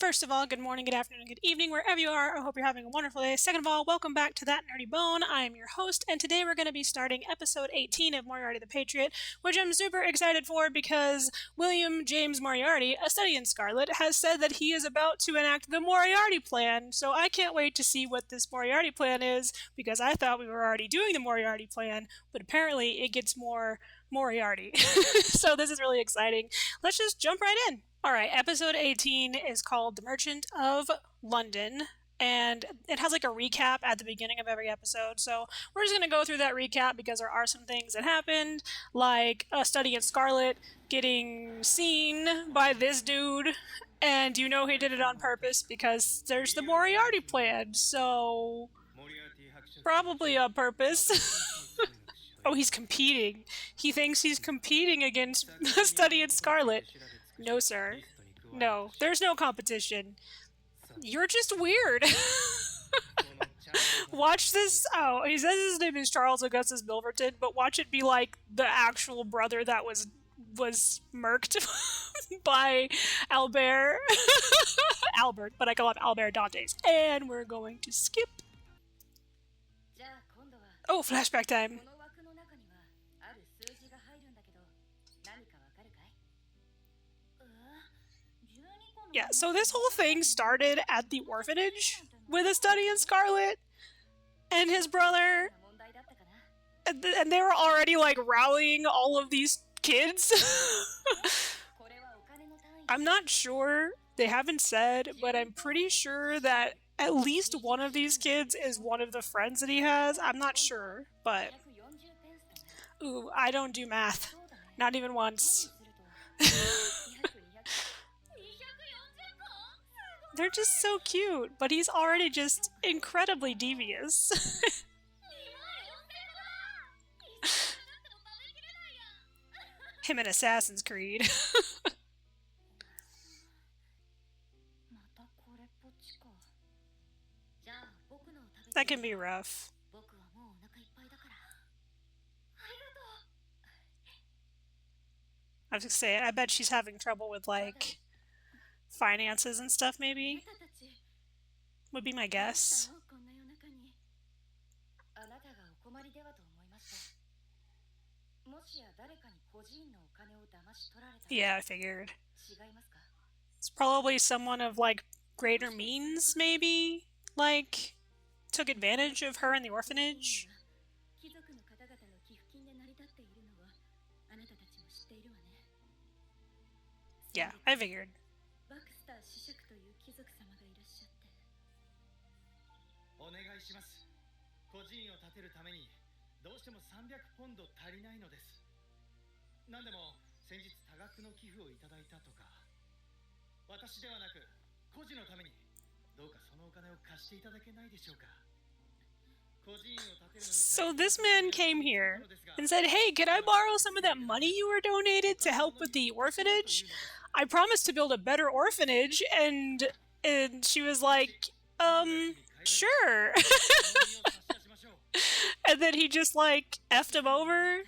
First of all, good morning, good afternoon, good evening, wherever you are. I hope you're having a wonderful day. Second of all, welcome back to That Nerdy Bone. I am your host, and today we're going to be starting episode 18 of Moriarty the Patriot, which I'm super excited for because William James Moriarty, a study in Scarlet, has said that he is about to enact the Moriarty Plan. So I can't wait to see what this Moriarty Plan is because I thought we were already doing the Moriarty Plan, but apparently it gets more Moriarty. So this is really exciting. Let's just jump right in. All right, episode 18 is called The Merchant of London, and it has like a recap at the beginning of every episode. So we're just going to go through that recap because there are some things that happened, like a study in Scarlet getting seen by this dude, and you know he did it on purpose because there's the Moriarty plan, so probably on purpose. Oh, he's competing. He thinks he's competing against a study in Scarlet. No, sir. No, there's no competition. You're just weird. Watch this. Oh, he says his name is Charles Augustus Milverton, but watch it be like the actual brother that was murked by Albert. Albert, but I call him Albert Dantes. And we're going to skip. Oh, flashback time. Yeah, so this whole thing started at the orphanage with a study in Scarlet and his brother. And they were already like rallying all of these kids. I'm not sure, they haven't said, but I'm pretty sure that at least one of these kids is one of the friends that he has. I'm not sure, but ooh, I don't do math. Not even once. They're just so cute, but he's already just incredibly devious. Him in Assassin's Creed. That can be rough. I was gonna say, I bet she's having trouble with like finances and stuff, maybe? Would be my guess. Yeah, I figured. It's probably someone of like greater means, maybe? Like, took advantage of her in the orphanage? Yeah, I figured. So this man came here and said, hey, could I borrow some of that money you were donated to help with the orphanage? I promised to build a better orphanage, and she was like, sure. And then he just like effed him over.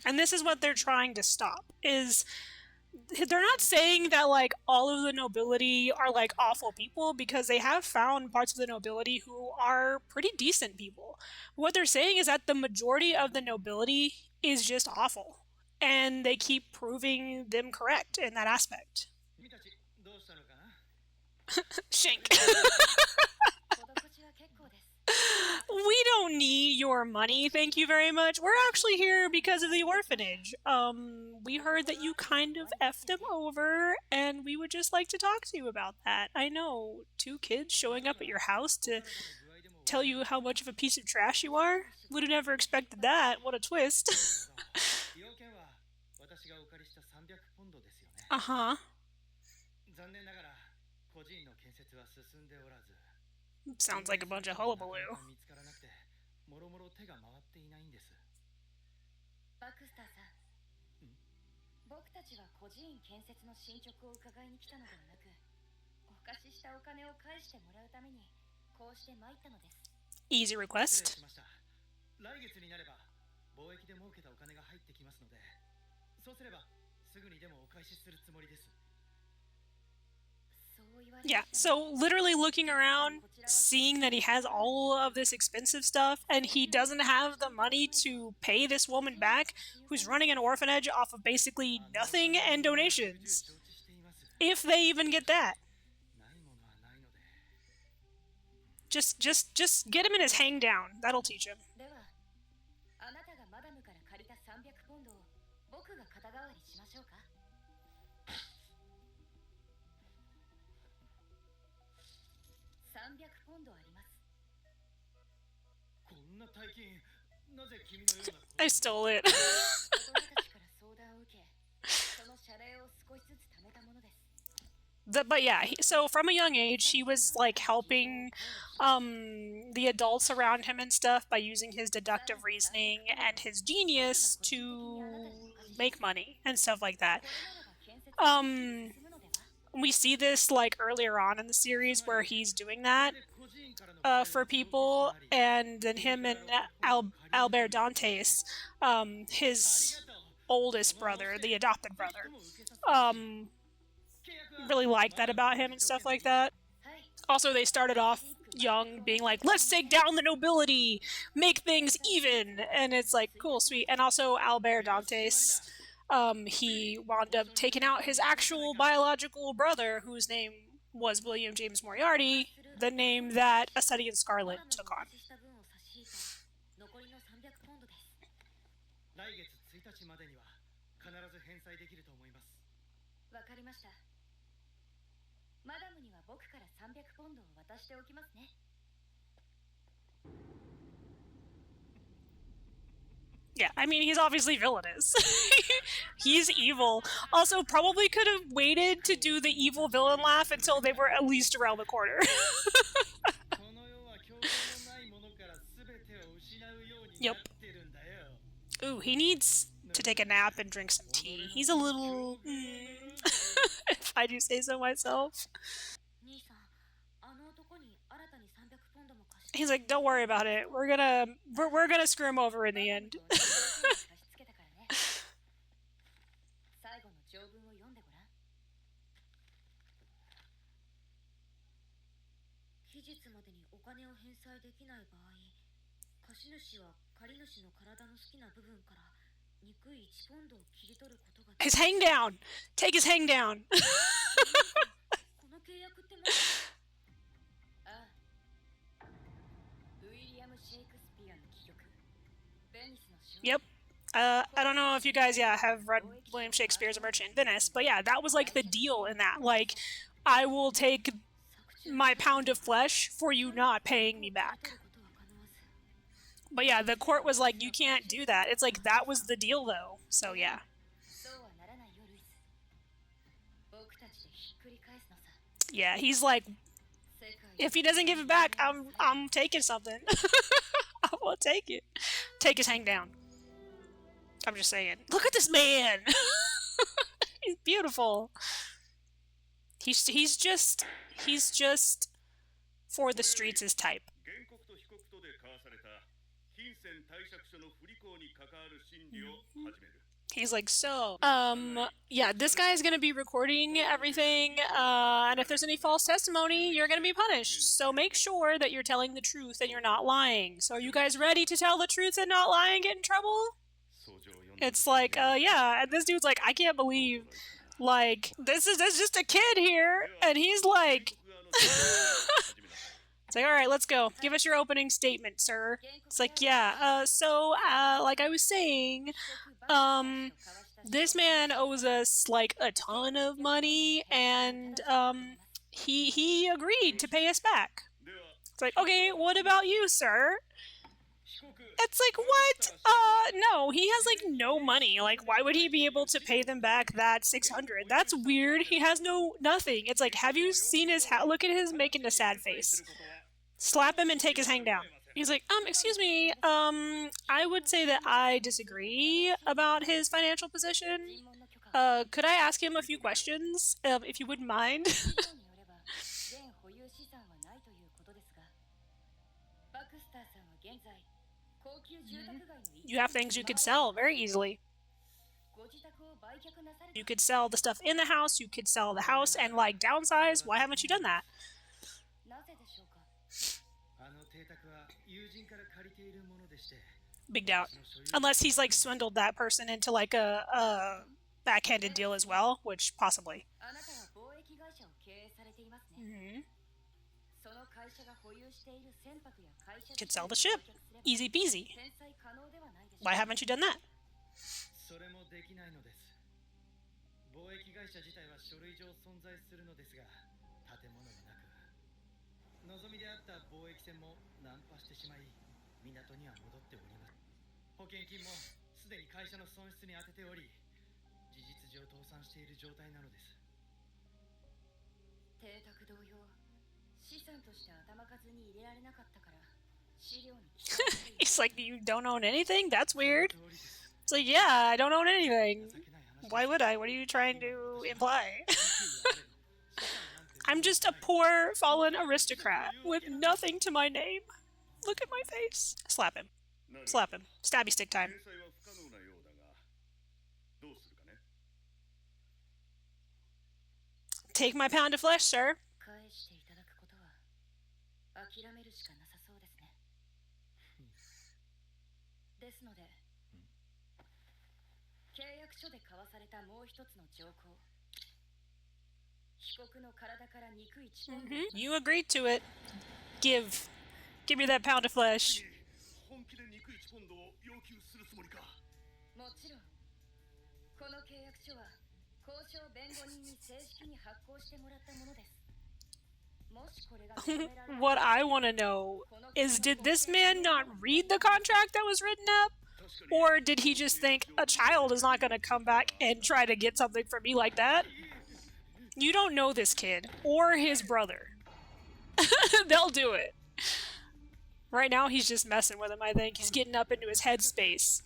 And this is what they're trying to stop, is they're not saying that like all of the nobility are like awful people, because they have found parts of the nobility who are pretty decent people. What they're saying is that the majority of the nobility is just awful, and they keep proving them correct in that aspect. Shank. We don't need your money, thank you very much. We're actually here because of the orphanage. We heard that you kind of effed him over, and we would just like to talk to you about that. I know, 2 kids showing up at your house to tell you how much of a piece of trash you are? Would have never expected that. What a twist. Uh-huh. Sounds like a bunch of hullabaloo. Easy request. Yeah, so literally looking around, seeing that he has all of this expensive stuff, and he doesn't have the money to pay this woman back, who's running an orphanage off of basically nothing and donations. If they even get that. Just get him in his hang down. That'll teach him. I stole it. But yeah, so from a young age, he was like helping the adults around him and stuff by using his deductive reasoning and his genius to make money and stuff like that. We see this like earlier on in the series where he's doing that for people, and then him and Albert Dantes, his oldest brother, the adopted brother, really like that about him and stuff like that. Also, they started off young, being like, let's take down the nobility, make things even, and it's like, cool, sweet. And also Albert Dantes, he wound up taking out his actual biological brother, whose name was William James Moriarty, the name that A Study in Scarlet took on. Yeah, I mean, he's obviously villainous. He's evil. Also, probably could have waited to do the evil villain laugh until they were at least around the corner. Yep. Ooh, he needs to take a nap and drink some tea. He's a little... if I do say so myself. He's like, don't worry about it. We're gonna screw him over in the end. His hang down! Take his hang down! Yep. I don't know if you guys, have read William Shakespeare's A Merchant in Venice, but yeah, that was like the deal in that. Like, I will take my pound of flesh for you not paying me back. But yeah, the court was like, you can't do that. It's like, that was the deal though. So yeah. Yeah, he's like, if he doesn't give it back, I'm taking something. I will take it. Take his hang down. I'm just saying. Look at this man! He's beautiful. He's just for the streets' type. He's like, so, yeah, this guy's gonna be recording everything, and if there's any false testimony, you're gonna be punished. So make sure that you're telling the truth and you're not lying. So are you guys ready to tell the truth and not lie and get in trouble? It's like, yeah, and this dude's like, I can't believe, like, this is just a kid here, and he's like... It's like, alright, let's go. Give us your opening statement, sir. It's like, yeah, so, like I was saying, this man owes us, like, a ton of money, and, he agreed to pay us back. It's like, okay, what about you, sir? It's like, what? No, he has, like, no money. Like, why would he be able to pay them back that $600? That's weird. He has nothing. It's like, have you seen his hat? Look at his making a sad face. Slap him and take his hang down. He's like, excuse me, I would say that I disagree about his financial position. Could I ask him a few questions, if you wouldn't mind? You have things you could sell very easily. You could sell the stuff in the house, you could sell the house and, like, downsize. Why haven't you done that? Big doubt. Unless he's, like, swindled that person into, like, a backhanded deal as well, which possibly. Mm-hmm. Could sell the ship. Easy peasy. Why haven't you done that? He's like, you don't own anything? That's weird. It's like, yeah, I don't own anything. Why would I? What are you trying to imply? I'm just a poor, fallen aristocrat with nothing to my name. Look at my face. Slap him. Slap him. Stabby stick time. Take my pound of flesh, sir. Mm-hmm. You agreed to it. Give me that pound of flesh. What I want to know is, did this man not read the contract that was written up? Or did he just think, a child is not going to come back and try to get something from me like that? You don't know this kid, or his brother. They'll do it. Right now, he's just messing with him, I think. He's getting up into his headspace.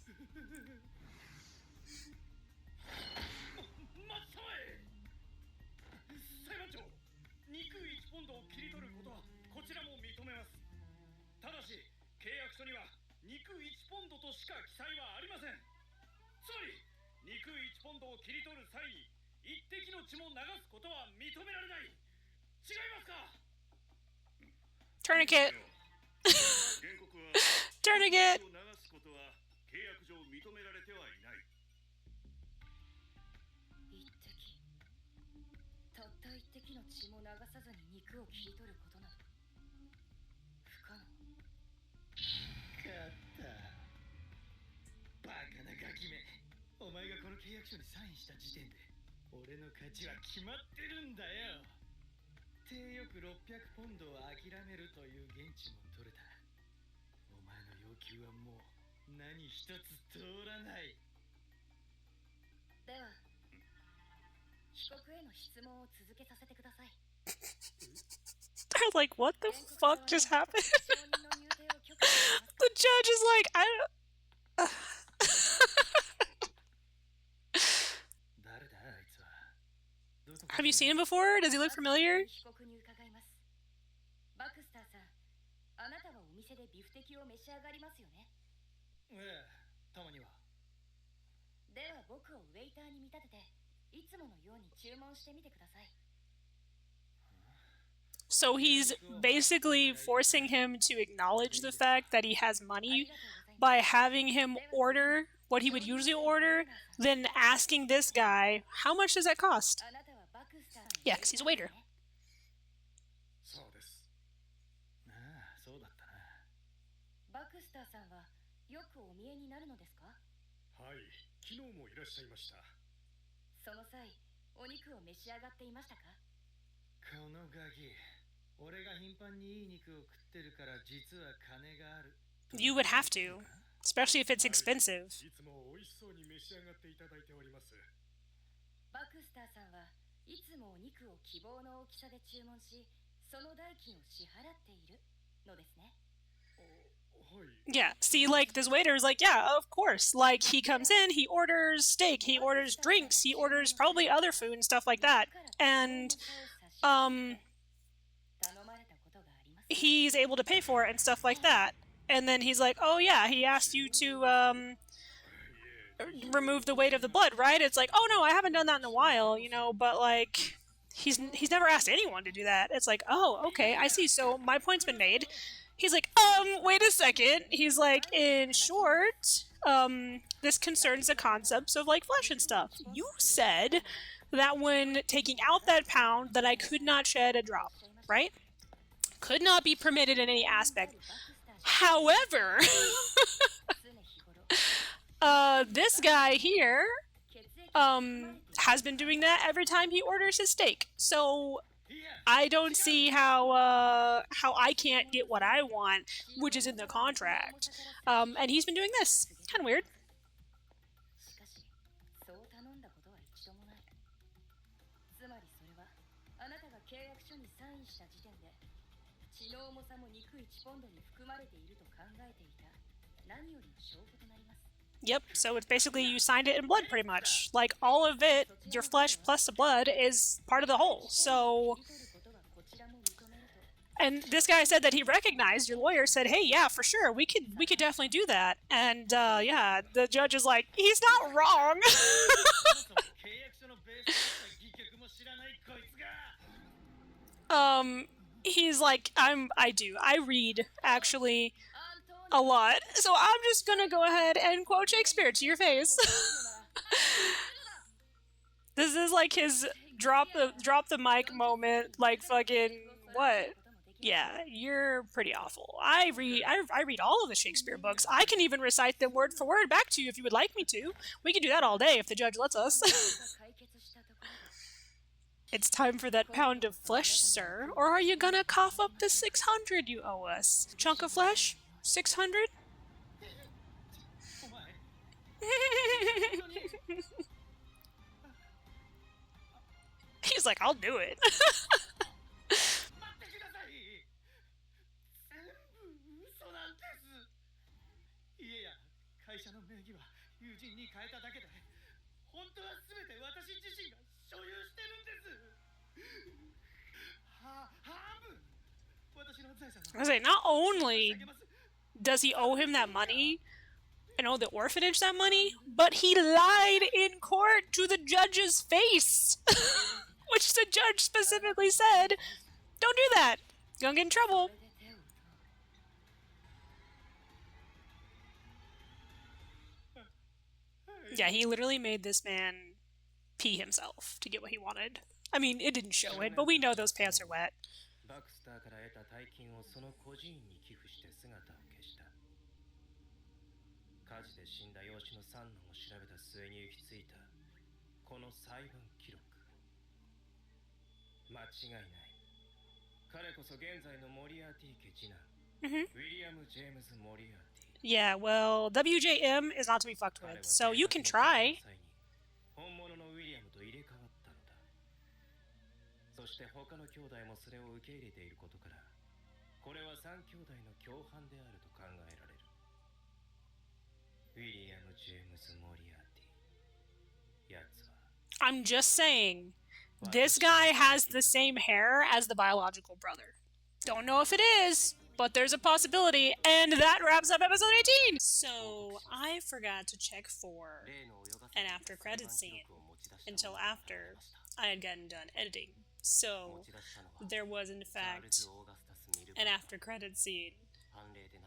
Tourniquet. Tourniquet. They're like, what the fuck just happened? The judge is like, I don't... Have you seen him before? Does he look familiar? So he's basically forcing him to acknowledge the fact that he has money by having him order what he would usually order, then asking this guy, how much does that cost? Yeah, because he's a waiter. You would have to, especially if it's expensive. Yeah, see, like, this waiter is like, yeah, of course. Like, he comes in, he orders steak, he orders drinks, he orders probably other food and stuff like that. And, um, he's able to pay for it and stuff like that. And then he's like, oh, yeah, he asked you to, remove the weight of the blood, right? It's like, oh, no, I haven't done that in a while, you know, but, like, he's never asked anyone to do that. It's like, oh, okay, I see. So my point's been made. He's like, wait a second. He's like, in short, this concerns the concepts of like flesh and stuff. You said that when taking out that pound that I could not shed a drop, right? Could not be permitted in any aspect. However, this guy here, has been doing that every time he orders his steak. So I don't see how I can't get what I want, which is in the contract. And he's been doing this. Kind of weird. Yep, so it's basically you signed it in blood pretty much. Like all of it, your flesh plus the blood is part of the whole. So and this guy said that he recognized your lawyer said, "Hey, yeah, for sure. We could definitely do that." And yeah, the judge is like, "He's not wrong." He's like, I read actually a lot. So I'm just going to go ahead and quote Shakespeare to your face. This is like his drop the mic moment, like fucking what? Yeah, you're pretty awful. I read all of the Shakespeare books. I can even recite them word for word back to you if you would like me to. We can do that all day if the judge lets us. It's time for that pound of flesh, sir. Or are you gonna cough up the 600 you owe us? Chunk of flesh? 600? He's like, I'll do it. I say, not only does he owe him that money and owe the orphanage that money, but he lied in court to the judge's face. Which the judge specifically said, don't do that. You're gonna get in trouble. Yeah, he literally made this man pee himself to get what he wanted. I mean, it didn't show it, but we know those pants are wet. Mm-hmm. Yeah, well, WJM is not to be fucked with, so you can try. I'm just saying, this guy has the same hair as the biological brother. Don't know if it is, but there's a possibility, and that wraps up episode 18! So, I forgot to check for an after credit scene until after I had gotten done editing. So, there was in fact an after credit scene.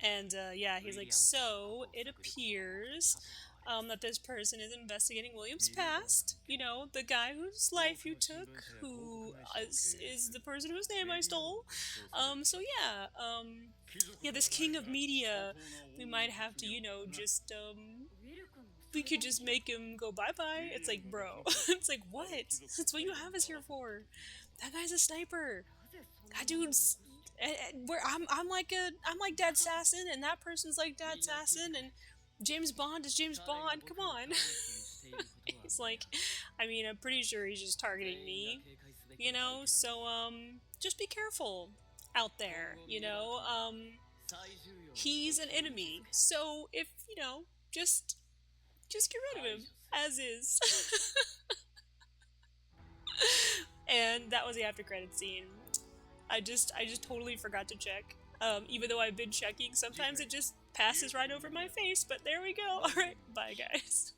And yeah, he's like, so it appears that this person is investigating William's past. You know, the guy whose life you took, who is the person whose name I stole. So yeah, yeah, this king of media, we might have to, you know, just we could just make him go bye bye. It's like, bro, it's like what? That's what you have us here for. That guy's a sniper. That dude's. Where I'm like Dad Sasson, and that person's like Dad Sasson, and James Bond is James Bond. Come on. He's like, I mean, I'm pretty sure he's just targeting me, you know. So just be careful out there, you know. He's an enemy. So if, just get rid of him as is. And that was the after credit scene. I just totally forgot to check. Even though I've been checking, sometimes it just passes right over my face, but there we go. Alright, bye guys.